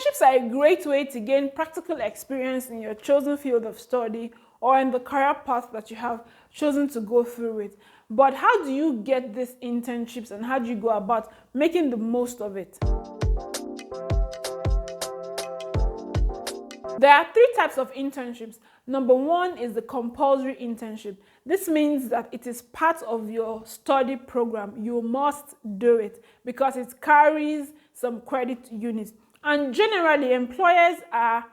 Internships are a great way to gain practical experience in your chosen field of study or in the career path that you have chosen to go through with. But how do you get these internships and how do you go about making the most of it? There are three types of internships. Number one is the compulsory internship. This means that it is part of your study program. You must do it because it carries some credit units. And generally, employers are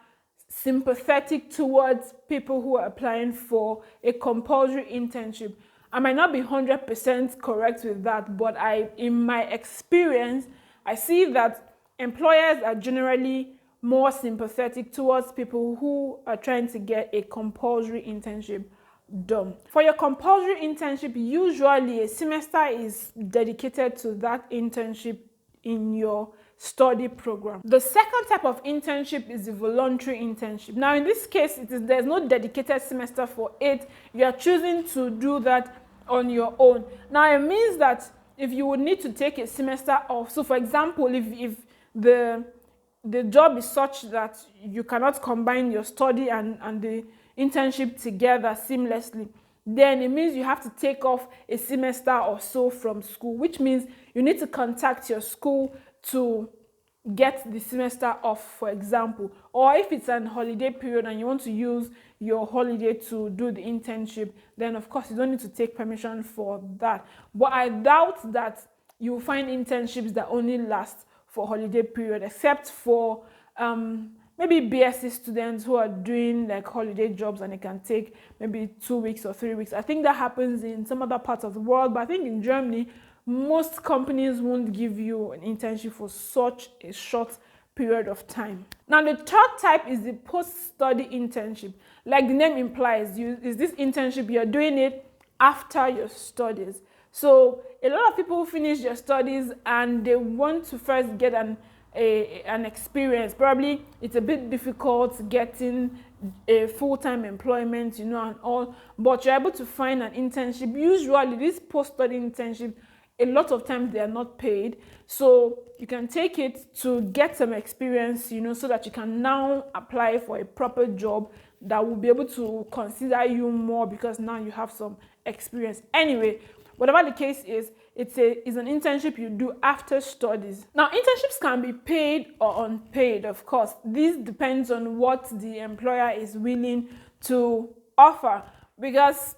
sympathetic towards people who are applying for a compulsory internship. I might not be 100% correct with that, but in my experience, I see that employers are generally more sympathetic towards people who are trying to get a compulsory internship done. For your compulsory internship, usually a semester is dedicated to that internship in your study program. The second type of internship is the voluntary internship. Now, in this case, there's no dedicated semester for it. You are choosing to do that on your own. Now, it means that if you would need to take a semester off, so for example, if the job is such that you cannot combine your study and the internship together seamlessly, then it means you have to take off a semester or so from school, which means you need to contact your school to get the semester off, for example. Or if it's an holiday period and you want to use your holiday to do the internship, then of course you don't need to take permission for that. But I doubt that you will find internships that only last for holiday period, except for maybe BSc students who are doing like holiday jobs and they can take maybe 2 weeks or 3 weeks. I think that happens in some other parts of the world, but I think in Germany, most companies won't give you an internship for such a short period of time. Now, the third type is the post-study internship. Like the name implies, is this internship, you're doing it after your studies. So a lot of people finish their studies and they want to first get an experience. Probably it's a bit difficult getting a full-time employment, and all, but you're able to find an internship. Usually this post-study internship, a lot of times they are not paid, so you can take it to get some experience, so that you can now apply for a proper job that will be able to consider you more because now you have some experience. Anyway, whatever the case is, it's an internship you do after studies. Now, internships can be paid or unpaid, of course. This depends on what the employer is willing to offer, because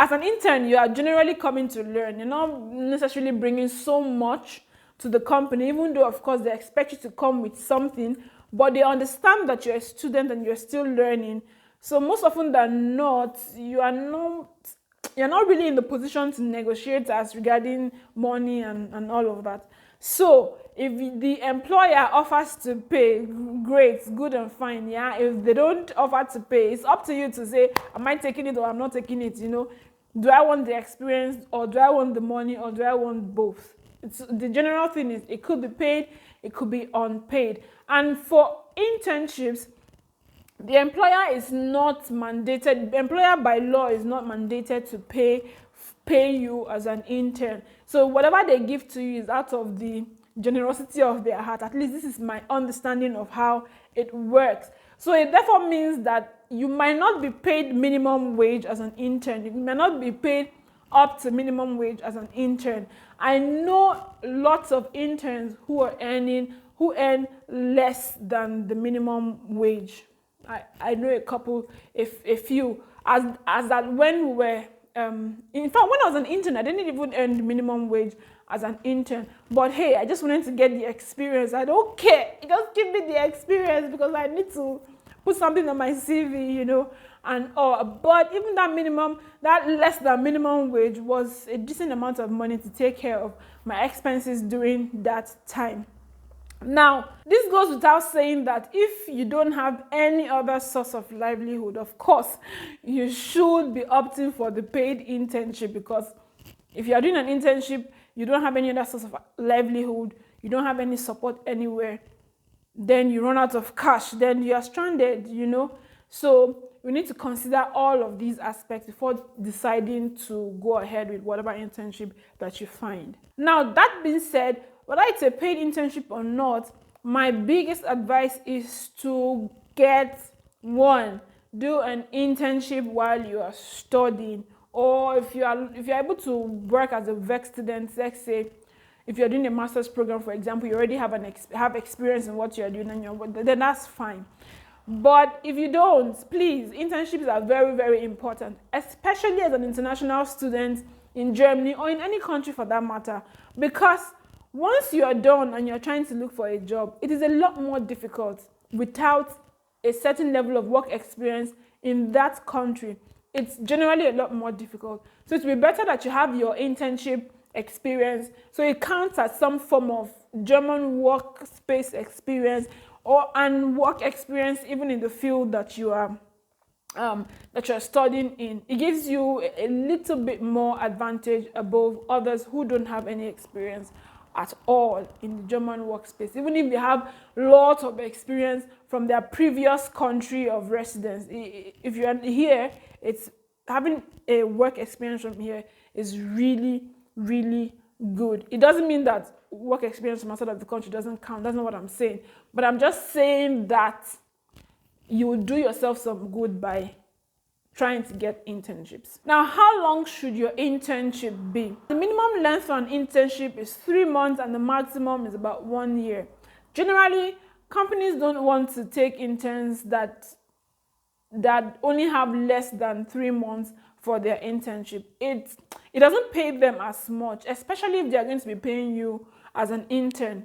as an intern, you are generally coming to learn. You're not necessarily bringing so much to the company, even though, of course, they expect you to come with something, but they understand that you're a student and you're still learning. So most often than not, you're not really in the position to negotiate as regarding money and all of that. So if the employer offers to pay, great, good and fine. Yeah, if they don't offer to pay, it's up to you to say, am I taking it or I'm not taking it? Do I want the experience or do I want the money or do I want both? The general thing is it could be paid, it could be unpaid. And for internships, the employer is not mandated. The employer by law is not mandated to pay you as an intern. So whatever they give to you is out of the generosity of their heart. At least this is my understanding of how it works. So it therefore means that you might not be paid minimum wage as an intern. You might not be paid up to minimum wage as an intern. I know lots of interns who earn less than the minimum wage. I know a couple, a few, as that when we were, in fact, when I was an intern, I didn't even earn the minimum wage as an intern. But hey, I just wanted to get the experience. I don't care. Just give me the experience because I need to put something on my CV, and all. But even that less than minimum wage was a decent amount of money to take care of my expenses during that time. Now, this goes without saying that if you don't have any other source of livelihood, of course, you should be opting for the paid internship, because if you are doing an internship, you don't have any other source of livelihood, you don't have any support anywhere, then you run out of cash, then you are stranded, So we need to consider all of these aspects before deciding to go ahead with whatever internship that you find. Now, that being said, whether it's a paid internship or not, my biggest advice is to get one, do an internship while you are studying, or if you're able to work as a VEX student, let's say if you're doing a master's program, for example, you already have have experience in what you're doing, and then that's fine. But if you don't, please, internships are very, very important, especially as an international student in Germany or in any country for that matter, because once you are done and you're trying to look for a job, it is a lot more difficult without a certain level of work experience in that country. It's generally a lot more difficult. So it will be better that you have your internship experience, so it counts as some form of German workspace experience and work experience even in the field that you are studying in. It gives you a little bit more advantage above others who don't have any experience at all in the German workspace, even if they have lots of experience from their previous country of residence. If you're here, it's having a work experience from here is really, really good. It doesn't mean that work experience from outside of the country doesn't count. That's not what I'm saying. But I'm just saying that you will do yourself some good by trying to get internships. Now, how long should your internship be? The minimum length for an internship is 3 months and the maximum is about 1 year. Generally, companies don't want to take interns that only have less than 3 months for their internship. It doesn't pay them as much, especially if they are going to be paying you as an intern,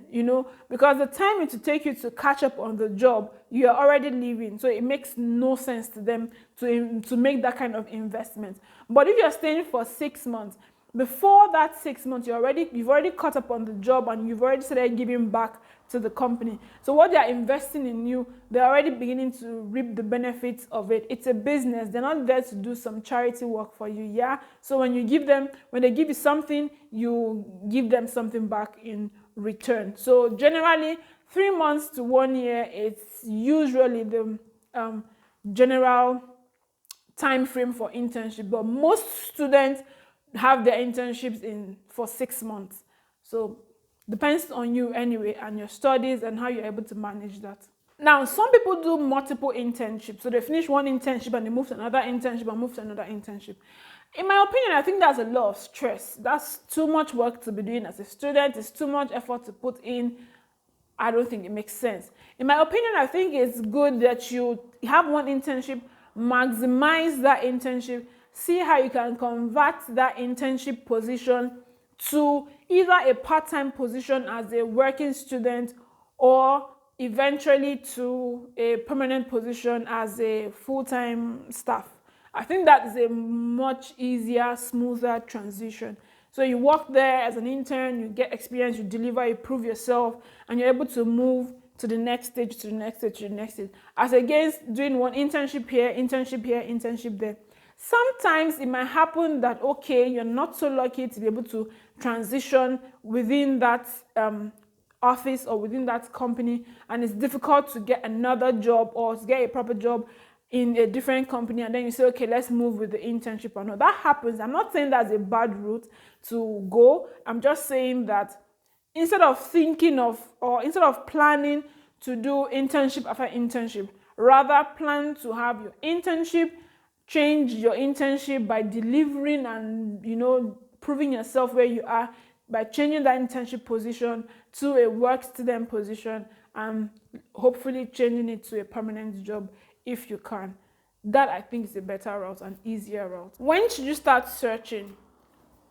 because the time it will take you to catch up on the job, you are already leaving. So it makes no sense to them to make that kind of investment. But if you're staying for 6 months, before that 6 months, you've already caught up on the job and you've already started giving back to the company. So what they're investing in you, they're already beginning to reap the benefits of it. It's a business. They're not there to do some charity work for you, yeah? So when they give you something, you give them something back in return. So generally, 3 months to 1 year, it's usually the general time frame for internship. But most students have their internships for 6 months. So depends on you anyway and your studies and how you're able to manage that. Now, some people do multiple internships. So they finish one internship and they move to another internship and move to another internship. In my opinion, I think that's a lot of stress. That's too much work to be doing as a student. It's too much effort to put in. I don't think it makes sense. In my opinion, I think it's good that you have one internship, maximize that internship, see how you can convert that internship position to either a part-time position as a working student or eventually to a permanent position as a full-time staff. I think that is a much easier, smoother transition. So you work there as an intern, you get experience, you deliver, you prove yourself, and you're able to move to the next stage, to the next stage, to the next stage. As against doing one internship here, internship there. Sometimes it might happen that, okay, you're not so lucky to be able to transition within that office or within that company, and it's difficult to get another job or to get a proper job in a different company, and then you say, okay, let's move with the internship or not. That happens. I'm not saying that's a bad route to go. I'm just saying that instead of planning to do internship after internship, rather plan to have your internship, change your internship by delivering and proving yourself where you are by changing that internship position to a work student position and hopefully changing it to a permanent job if you can. That, I think, is a better route and easier route. When should you start searching?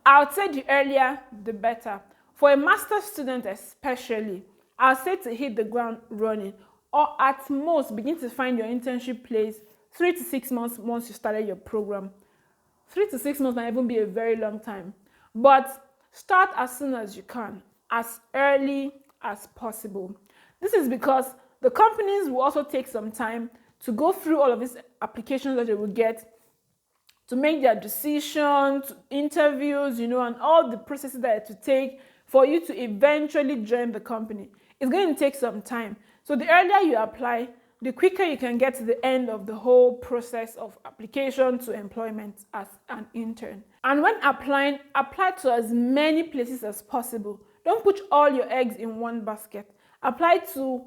I would say the earlier the better. For a master's student especially, I'll say to hit the ground running, or at most begin to find your internship place 3 to 6 months once you started your program. 3 to 6 months might even be a very long time. But start as soon as you can, as early as possible. This is because the companies will also take some time to go through all of these applications that they will get, to make their decisions, interviews, and all the processes that to take for you to eventually join the company. It's going to take some time. So the earlier you apply, the quicker you can get to the end of the whole process of application to employment as an intern. And when applying, apply to as many places as possible. Don't put all your eggs in one basket. apply to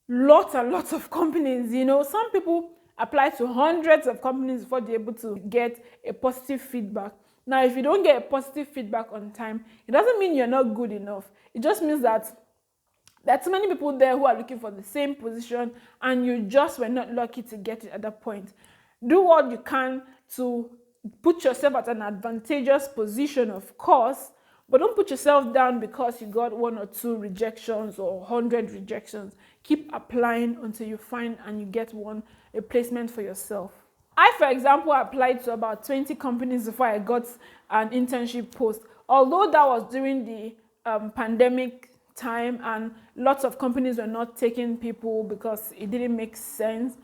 lots and lots of companies. Some people apply to hundreds of companies before they're able to get a positive feedback. Now, if you don't get a positive feedback on time, it doesn't mean you're not good enough. It just means that there are too many people there who are looking for the same position, and you just were not lucky to get it at that point. Do what you can to put yourself at an advantageous position, of course, but don't put yourself down because you got 1 or 2 rejections or 100 rejections. Keep applying until you find and you get a placement for yourself. I, for example, applied to about 20 companies before I got an internship post. Although that was during the pandemic time and lots of companies were not taking people because it didn't make sense,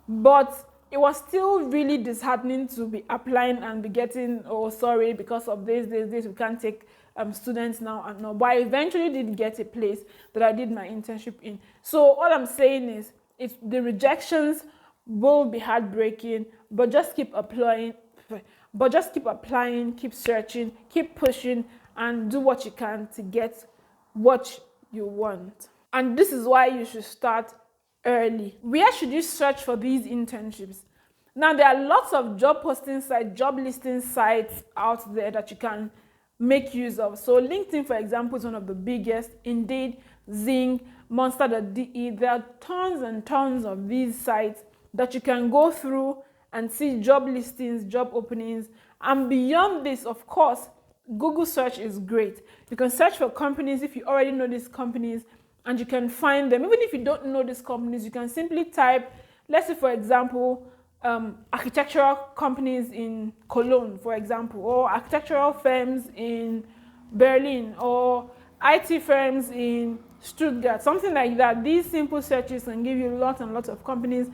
but it was still really disheartening to be applying and be getting, oh, sorry, because of this, we can't take students now and now. But I eventually did get a place that I did my internship in. So all I'm saying is, the rejections will be heartbreaking, but just keep applying, keep searching, keep pushing, and do what you can to get what you want. And this is why you should start early. Where should you search for these internships? Now, there are lots of job posting sites, job listing sites out there that you can make use of. So LinkedIn, for example, is one of the biggest. Indeed, Zing, Monster.de. There are tons and tons of these sites that you can go through and see job listings, job openings. And beyond this, of course, Google search is great. You can search for companies if you already know these companies, and you can find them. Even if you don't know these companies, you can simply type, let's say, for example, architectural companies in Cologne, for example, or architectural firms in Berlin, or IT firms in Stuttgart, something like that. These simple searches can give you lots and lots of companies,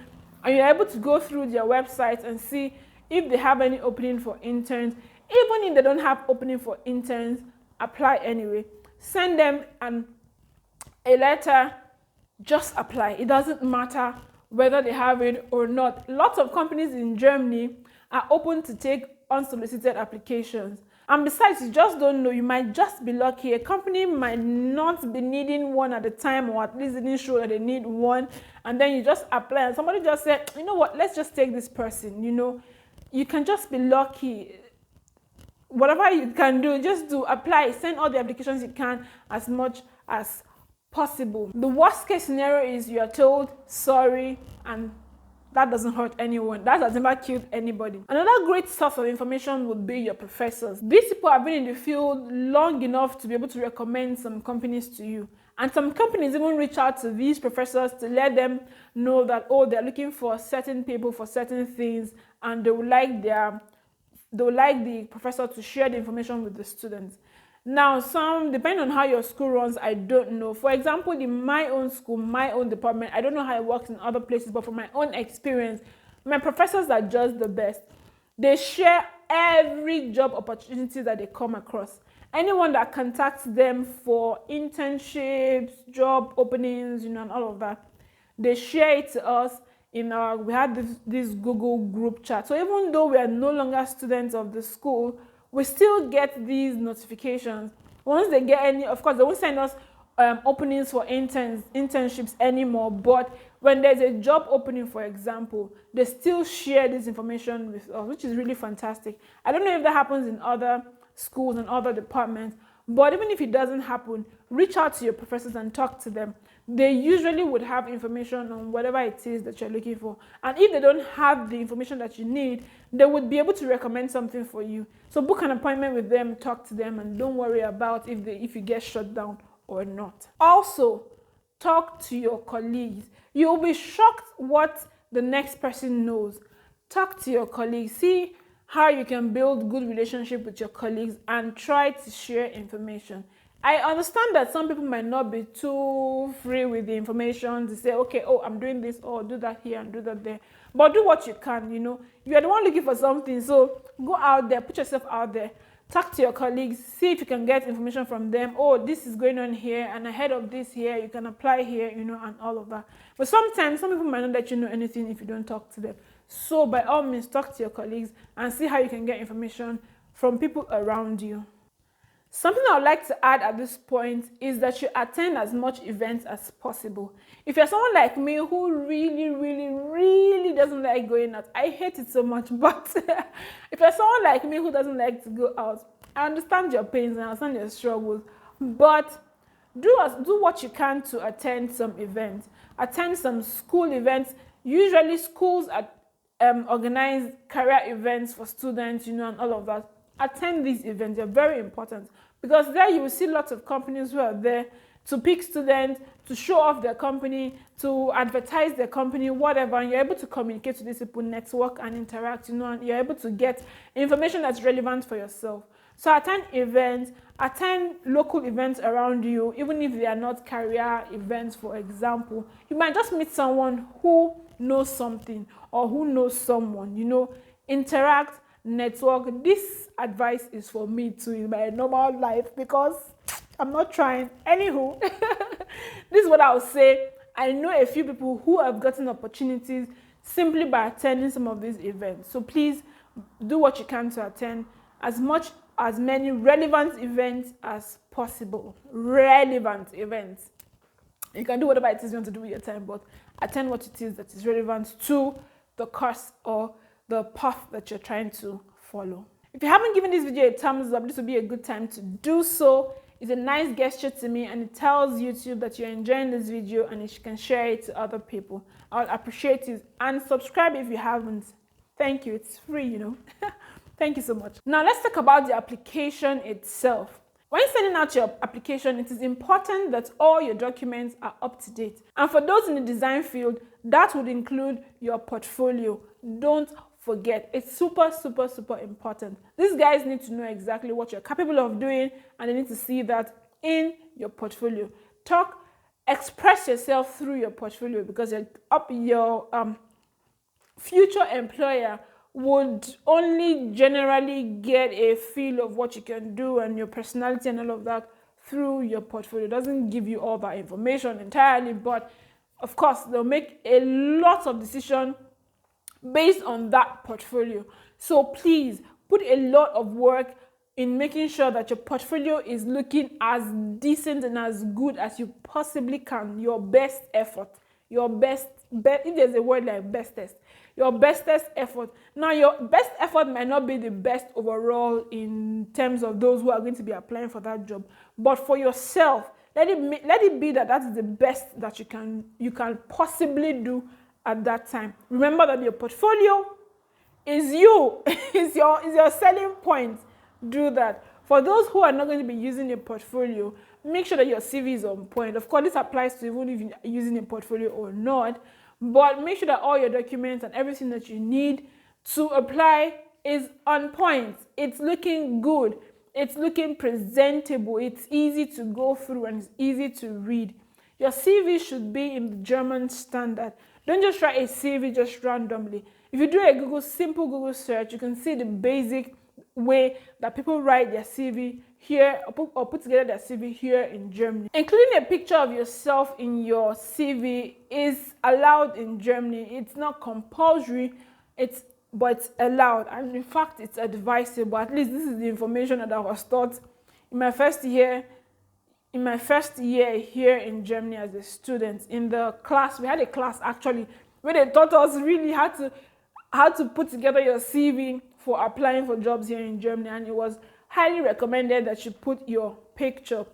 and you're able to go through their websites and see if they have any opening for interns. Even if they don't have opening for interns, apply anyway. Send them a letter, just apply. It doesn't matter whether they have it or not. Lots of companies in Germany are open to take unsolicited applications. And besides, you just don't know. You might just be lucky. A company might not be needing one at a time, or at least didn't show that they need one. And then you just apply, and somebody just said, you know what, let's just take this person. You can just be lucky. Whatever you can do, just do. Apply. Send all the applications you can as much as possible. The worst case scenario is you are told sorry, and that doesn't hurt anyone. That has never killed anybody. Another great source of information would be your professors. These people have been in the field long enough to be able to recommend some companies to you. And some companies even reach out to these professors to let them know that, oh, they're looking for certain people for certain things, and they would like the professor to share the information with the students. Now, depending on how your school runs, I don't know. For example, in my own school, my own department, I don't know how it works in other places, but from my own experience, my professors are just the best. They share every job opportunity that they come across. Anyone that contacts them for internships, job openings, and all of that, they share it to us. We had this Google group chat. So even though we are no longer students of the school, we still get these notifications. Once they get any, of course, they won't send us openings for internships anymore. But when there's a job opening, for example, they still share this information with us, which is really fantastic. I don't know if that happens in other schools and other departments, but even if it doesn't happen, reach out to your professors and talk to them. They usually would have information on whatever it is that you're looking for. And if they don't have the information that you need, they would be able to recommend something for you. So book an appointment with them, talk to them, and don't worry about if you get shut down or not. Also, talk to your colleagues. You'll be shocked what the next person knows. Talk to your colleagues. See how you can build good relationship with your colleagues and try to share information. I understand that some people might not be too free with the information to say, okay, oh, I'm doing this, or do that here and do that there. But do what you can, You are the one looking for something, so go out there, put yourself out there. Talk to your colleagues, see if you can get information from them. Oh, this is going on here, and ahead of this here, you can apply here, and all of that. But sometimes, some people might not let you know anything if you don't talk to them. So by all means, talk to your colleagues and see how you can get information from people around you. Something I would like to add at this point is that you attend as much events as possible. If you're someone like me who really doesn't like going out, I hate it so much, but if you're someone like me who doesn't like to go out, I understand your pains and I understand your struggles, but do what you can to attend some events. Attend some school events. Usually schools organize career events for students, and all of that. Attend these events. They're very important because there you will see lots of companies who are there to pick students, to show off their company, to advertise their company, whatever, and you're able to communicate to these people, network and interact, and you're able to get information that's relevant for yourself. So attend events, attend local events around you, even if they are not career events, for example. You might just meet someone who knows something or who knows someone, interact, network. This advice is for me too in my normal life because I'm not trying. Anywho, this is what I would say. I know a few people who have gotten opportunities simply by attending some of these events. So please do what you can to attend as many relevant events as possible. Relevant events. You can do whatever it is you want to do with your time, but attend what it is that is relevant to the course or the path that you're trying to follow. If you haven't given this video a thumbs up, this would be a good time to do so. It's a nice gesture to me and it tells YouTube that you're enjoying this video and you can share it to other people. I would appreciate it. And subscribe if you haven't. Thank you. It's free, Thank you so much. Now let's talk about the application itself. When sending out your application, it is important that all your documents are up to date. And for those in the design field, that would include your portfolio. Don't forget, it's super important. These guys need to know exactly what you're capable of doing and they need to see that in your portfolio. Express yourself through your portfolio because your future employer would only generally get a feel of what you can do and your personality and all of that through your portfolio. It doesn't give you all that information entirely, but of course they'll make a lot of decisions based on that portfolio. So please put a lot of work in making sure that your portfolio is looking as decent and as good as you possibly can. Your best effort, if there's a word like bestest, your bestest effort. Now, your best effort might not be the best overall in terms of those who are going to be applying for that job, but for yourself, let it be that is the best that you can possibly do at that time. Remember that your portfolio is you, is your selling point. Do that. For those who are not going to be using your portfolio, make sure that your CV is on point. Of course, this applies to even if you're using a portfolio or not, but make sure that all your documents and everything that you need to apply is on point. It's looking good. It's looking presentable. It's easy to go through and it's easy to read. Your CV should be in the German standard. Don't just write a CV just randomly. If you do a simple Google search, you can see the basic way that people write their CV here or put together their CV here in Germany. Including a picture of yourself in your CV is allowed in Germany. It's not compulsory, but it's allowed, and in fact it's advisable. At least this is the information that I was taught in my first year here in Germany as a student. In the class, we had a class actually where they taught us really how to put together your CV for applying for jobs here in Germany, and it was highly recommended that you put your picture.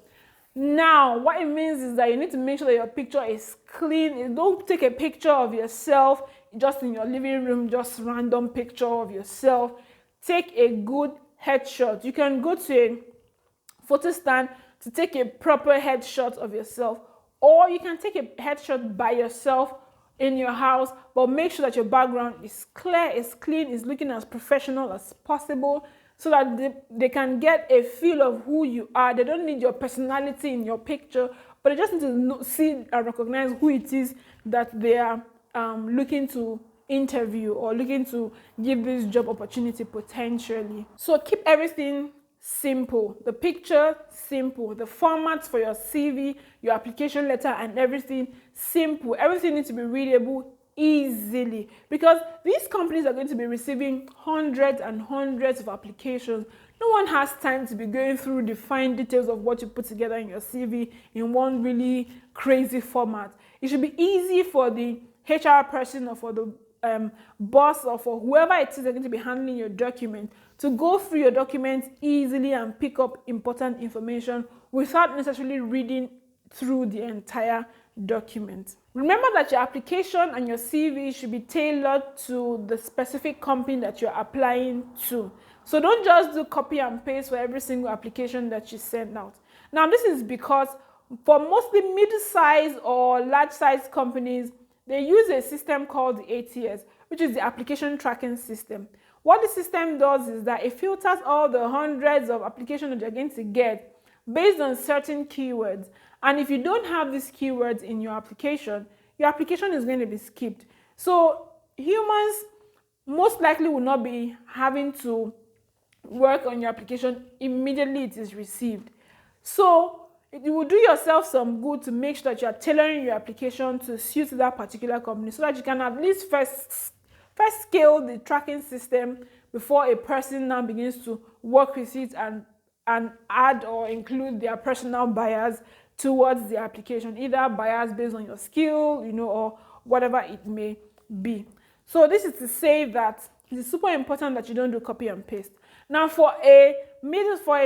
Now, what it means is that you need to make sure that your picture is clean. Don't take a picture of yourself just in your living room, just random picture of yourself. Take a good headshot. You can go to a photo stand to take a proper headshot of yourself, or you can take a headshot by yourself in your house, but make sure that your background is clear, is clean, is looking as professional as possible, so that they can get a feel of who you are. They don't need your personality in your picture, but they just need to see and recognize who it is that they are looking to interview or looking to give this job opportunity potentially. So keep everything simple. The picture, simple. The formats for your CV, your application letter, and everything, simple. Everything needs to be readable, easily, because these companies are going to be receiving hundreds and hundreds of applications. No one has time to be going through the fine details of what you put together in your CV in one really crazy format. It should be easy for the HR person or for the boss or for whoever it is that's going to be handling your document to go through your documents easily and pick up important information without necessarily reading through the entire document. Remember that your application and your CV should be tailored to the specific company that you're applying to. So don't just do copy and paste for every single application that you send out. Now, this is because for mostly mid-sized or large-sized companies, they use a system called the ATS, which is the application tracking system. What the system does is that it filters all the hundreds of applications that you're going to get based on certain keywords. And if you don't have these keywords in your application is going to be skipped. So humans most likely will not be having to work on your application immediately it is received. So it will do yourself some good to make sure that you are tailoring your application to suit that particular company, so that you can at least first scale the tracking system before a person now begins to work with it and add or include their personal bias towards the application, either bias based on your skill, or whatever it may be. So this is to say that it is super important that you don't do copy and paste. Now, for a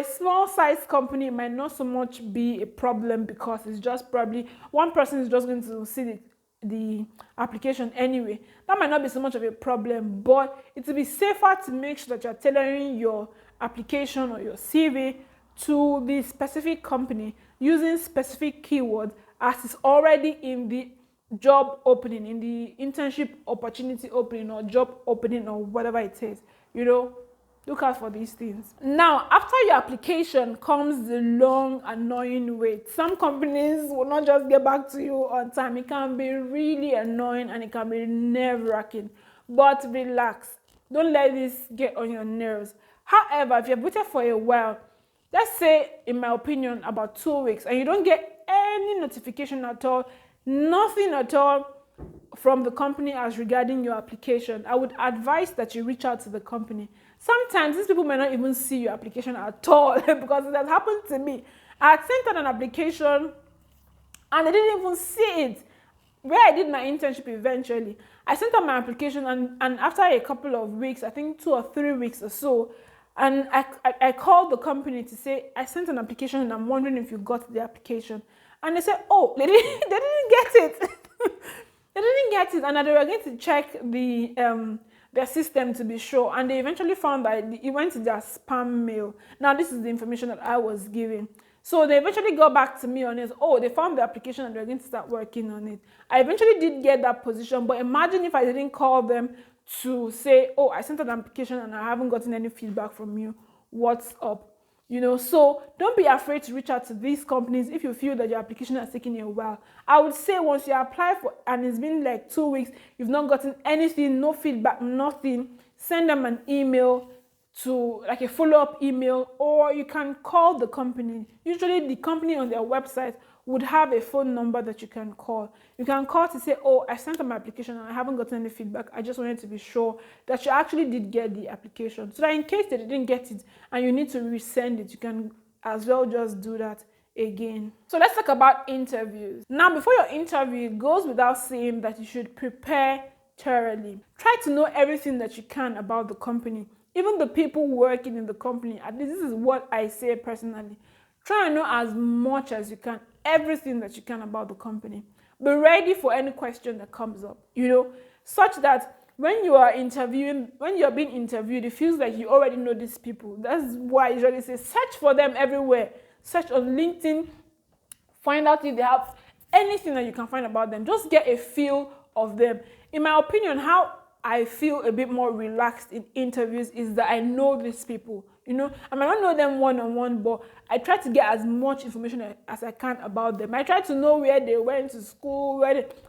small size company, it might not so much be a problem, because it's just probably one person is just going to see the application anyway. That might not be so much of a problem, but it will be safer to make sure that you're tailoring your application or your CV to the specific company using specific keywords as is already in the job opening, in the internship opportunity opening or job opening or whatever it is. Look out for these things. Now, after your application comes the long, annoying wait. Some companies will not just get back to you on time. It can be really annoying and it can be nerve-wracking. But relax. Don't let this get on your nerves. However, if you've waited for a while, let's say, in my opinion, about 2 weeks, and you don't get any notification at all, nothing at all from the company as regarding your application, I would advise that you reach out to the company. Sometimes these people may not even see your application at all because it has happened to me. I had sent out an application and they didn't even see it. Where I did my internship eventually, I sent out my application and after a couple of weeks, I think 2 or 3 weeks or so, and I called the company to say, I sent an application and I'm wondering if you got the application. And they said, oh, they didn't get it. They didn't get it, and they were going to check their system to be sure, and they eventually found that it went to their spam mail. Now, this is the information that I was given. So they eventually got back to me on it. Oh, they found the application and they're going to start working on it. I eventually did get that position, but imagine if I didn't call them to say, oh, I sent an application and I haven't gotten any feedback from you. What's up? So don't be afraid to reach out to these companies if you feel that your application has taken you a while. I would say once you apply for and it's been like 2 weeks, you've not gotten anything, no feedback, nothing, send them an email to like a follow-up email, or you can call the company. Usually the company on their website would have a phone number that you can call. You can call to say, oh, I sent my application and I haven't gotten any feedback. I just wanted to be sure that you actually did get the application. So that in case they didn't get it and you need to resend it, you can as well just do that again. So let's talk about interviews. Now, before your interview, it goes without saying that you should prepare thoroughly. Try to know everything that you can about the company, even the people working in the company. At least this is what I say personally. Try and know as much as you can, everything that you can about the company. Be ready for any question that comes up, such that when you are being interviewed, it feels like you already know these people. That's why I usually say search for them everywhere. Search on LinkedIn, find out if they have anything that you can find about them. Just get a feel of them. In my opinion, how I feel a bit more relaxed in interviews is that I know these people. I might not know them one-on-one, but I try to get as much information as I can about them. I try to know where they went to school,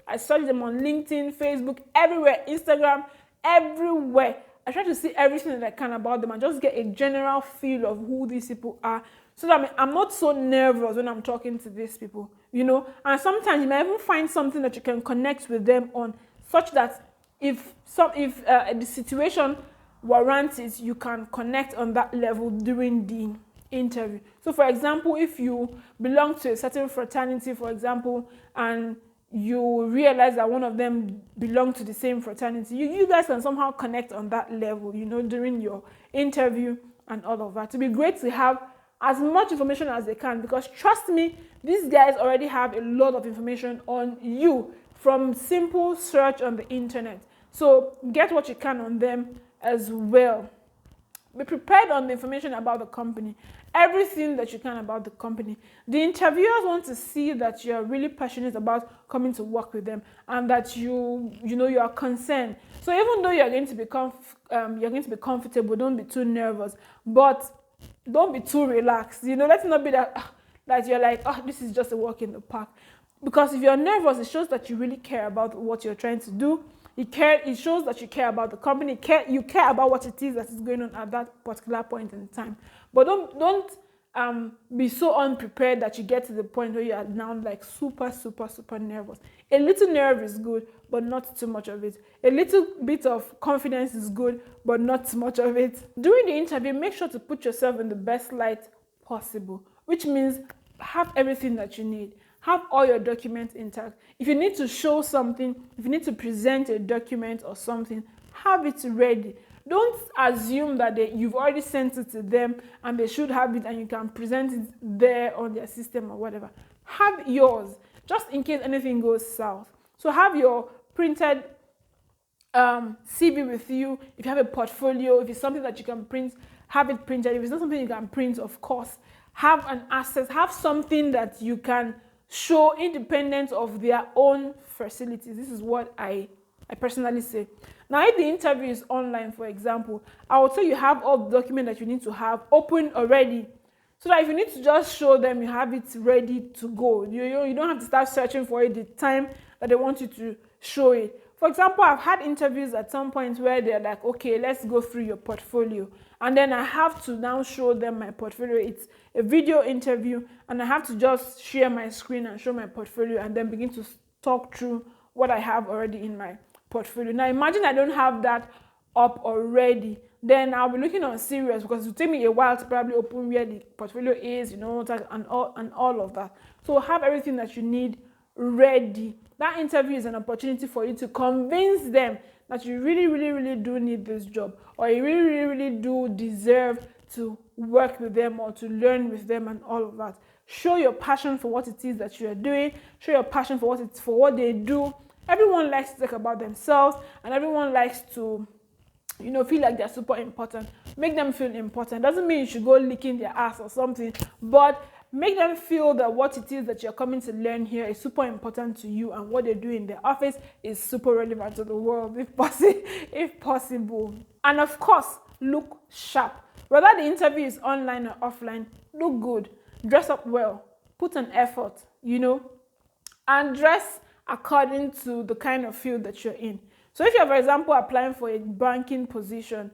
I search them on LinkedIn, Facebook, everywhere, Instagram, everywhere. I try to see everything that I can about them and just get a general feel of who these people are, so that I'm not so nervous when I'm talking to these people, And sometimes you might even find something that you can connect with them on. such that if the situation warrants it, you can connect on that level during the interview. So for example, if you belong to a certain fraternity, for example, and you realize that one of them belong to the same fraternity, you guys can somehow connect on that level, during your interview and all of that. To be great to have as much information as they can, because trust me, these guys already have a lot of information on you from simple search on the internet. So get what you can on them as well. Be prepared on the information about the company, everything that you can about the company. The interviewers want to see that you are really passionate about coming to work with them, and that you are concerned. So even though you're going to be comfortable, don't be too nervous, but don't be too relaxed. Let it not be that you're like, oh, this is just a walk in the park. Because if you're nervous, it shows that you really care about what you're trying to do. It shows that you care about the company. You care about what it is that is going on at that particular point in time. But don't be so unprepared that you get to the point where you are now like super, super, super nervous. A little nerve is good, but not too much of it. A little bit of confidence is good, but not too much of it. During the interview, make sure to put yourself in the best light possible, which means have everything that you need. Have all your documents intact. If you need to show something, if you need to present a document or something, have it ready. Don't assume that you've already sent it to them and they should have it and you can present it there on their system or whatever. Have yours, just in case anything goes south. So have your printed CV with you. If you have a portfolio, if it's something that you can print, have it printed. If it's not something you can print, of course, have an access, have something that you can show independent of their own facilities. This is what I personally say. Now, if the interview is online, for example, I will tell you have all the documents that you need to have open already, so that if you need to just show them, you have it ready to go. You don't have to start searching for it the time that they want you to show it. For example, I've had interviews at some point where they're like, okay, let's go through your portfolio. And then I have to now show them my portfolio. It's a video interview, and I have to just share my screen and show my portfolio and then begin to talk through what I have already in my portfolio. Now, imagine I don't have that up already. Then I'll be looking on serious, because it will take me a while to probably open where the portfolio is, and all of that. So have everything that you need ready. That interview is an opportunity for you to convince them that you really, really, really do need this job, or you really, really, really do deserve to work with them or to learn with them and all of that. Show your passion for what it is that you are doing. Show your passion for what they do. Everyone likes to talk about themselves, and everyone likes to feel like they're super important. Make them feel important. Doesn't mean you should go licking their ass or something, but make them feel that what it is that you're coming to learn here is super important to you, and what they do in their office is super relevant to the world, if possible. And of course, look sharp. Whether the interview is online or offline, look good. Dress up well. Put an effort, and dress according to the kind of field that you're in. So if you're, for example, applying for a banking position,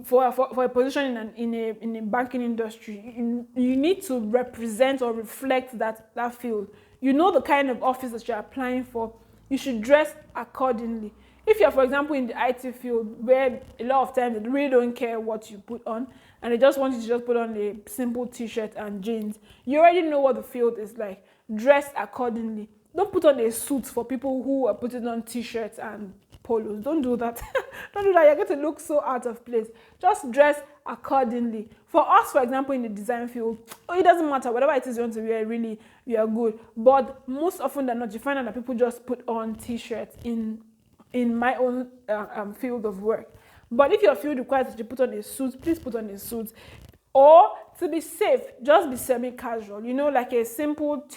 for a position in a banking industry, you need to represent or reflect that field. The kind of office that you're applying for, you should dress accordingly. If you're, for example, in the IT field, where a lot of times they really don't care what you put on, and they just want you to just put on a simple t-shirt and jeans, you already know what the field is like. Dress accordingly. Don't put on a suit for people who are putting on t-shirts and polos. Don't do that. Don't do that. You're going to look so out of place. Just dress accordingly. For us, for example, in the design field, it doesn't matter. Whatever it is you want to wear, really, you are good. But most often than not, you find out that people just put on t-shirts in my own field of work. But if your field requires that you put on a suit, please put on a suit. Or to be safe, just be semi-casual. Like a simple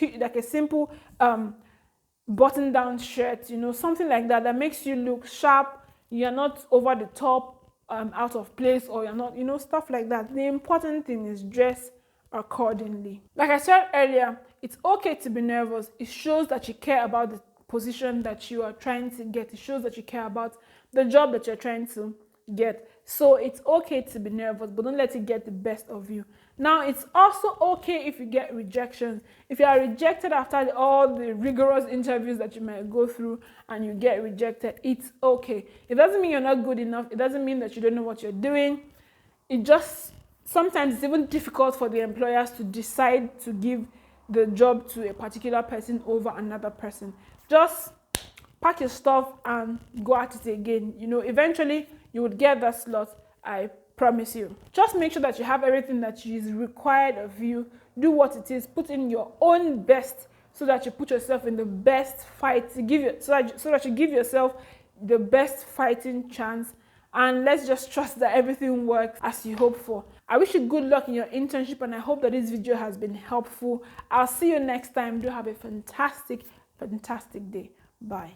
button-down shirt, something like that makes you look sharp. You're not over the top, out of place, or you're not, stuff like that. The important thing is dress accordingly. Like I said earlier, it's okay to be nervous. It shows that you care about the position that you are trying to get. It shows that you care about the job that you're trying to get. So it's okay to be nervous, but don't let it get the best of you. Now, it's also okay if you get rejections. If you are rejected after all the rigorous interviews that you might go through and you get rejected, it's okay. It doesn't mean you're not good enough. It doesn't mean that you don't know what you're doing. It just, sometimes it's even difficult for the employers to decide to give the job to a particular person over another person. Just pack your stuff and go at it again. You know, eventually you would get that slot, I promise you. Just make sure that you have everything that is required of you. Do what it is, put in your own best so that you put yourself in the best fight to give you, so that you give yourself the best fighting chance. And let's just trust that everything works as you hope for. I wish you good luck in your internship, and I hope that this video has been helpful. I'll see you next time. Do have a fantastic day. Bye.